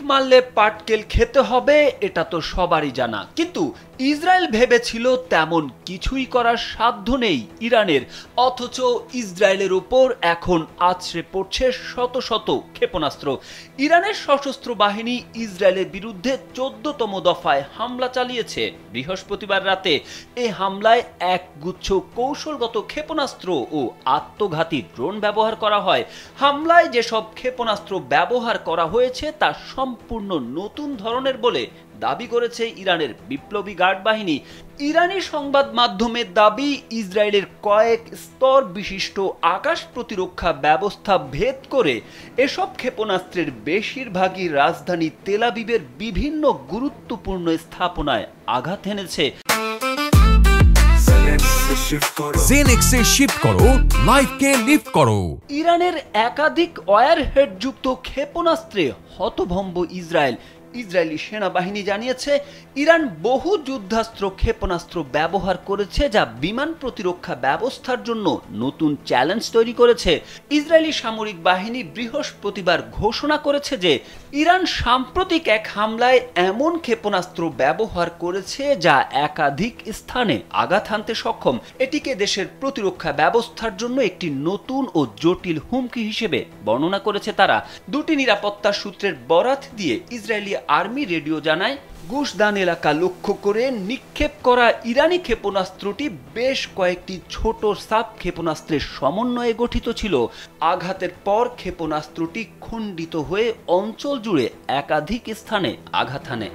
মারলে পাটকেল খেতে হবে এটা তো সবারই জানা, কিন্তু ইসরায়েল ভেবেছিল তেমন কিছুই করার সাধ্য নেই ইরানের, অথচ ইসরায়েলের উপর এখন আছড়ে পড়ছে শত শত ক্ষেপণাস্ত্র। ইরানের সশস্ত্র বাহিনী ইসরায়েলের বিরুদ্ধে 14তম দফায় হামলা চালিয়েছে বৃহস্পতিবার রাতে। এই হামলায় একগুচ্ছ কৌশলগত ক্ষেপণাস্ত্র ও আত্মঘাতী ড্রোন ব্যবহার করা হয়। হামলায় যেসব ক্ষেপণাস্ত্র ব্যবহার করা হয়েছে তা সম্পূর্ণ নতুন ধরনের বলে দাবি করেছে ইরানের বিপ্লবী গার্ড বাহিনী। ইরানি সংবাদ মাধ্যমের দাবি, ইসরায়েলের কয়েক স্তর বিশিষ্ট আকাশ প্রতিরক্ষা ব্যবস্থা ভেদ করে এসব ক্ষেপণাস্ত্রের বেশিরভাগই রাজধানী তেল আবিবের বিভিন্ন গুরুত্বপূর্ণ স্থাপনায় আঘাত এনেছে। জেনেক্সে শিফট করো, লাইফকে লিফট করো। ইরানের একাধিক ওয়ারহেড যুক্ত ক্ষেপণাস্ত্রে হতভম্ব ইসরায়েল। ইসরায়েলি সেনাবাহিনী জানিয়েছে, ইরান বহু যুদ্ধাস্ত্র ক্ষেপণাস্ত্র ব্যবহার করেছে যা বিমান প্রতিরক্ষা ব্যবস্থার জন্য নতুন চ্যালেঞ্জ তৈরি করেছে। ইসরায়েলি সামরিক বাহিনী বৃহস্পতিবার ঘোষণা করেছে যে ইরান সাম্প্রতিক এক হামলায় এমন ক্ষেপণাস্ত্র ব্যবহার করেছে যা একাধিক স্থানে আঘাত হানতে সক্ষম। এটিকে দেশের প্রতিরক্ষা ব্যবস্থার জন্য একটি নতুন ও জটিল হুমকি হিসেবে বর্ণনা করেছে তারা। দুটি নিরাপত্তা সূত্রের বরাত দিয়ে ইসরায়েলি আর্মি রেডিও জানায়, গুশদান এলাকা লক্ষ্য করে নিক্ষেপ করা ইরানি ক্ষেপণাস্ত্রটি বেশ কয়েকটি ছোট সাব ক্ষেপণাস্ত্রের সমন্বয়ে গঠিত ছিল। আঘাতের পর ক্ষেপণাস্ত্রটি খণ্ডিত হয়ে অঞ্চল জুড়ে একাধিক স্থানে আঘাত হানে।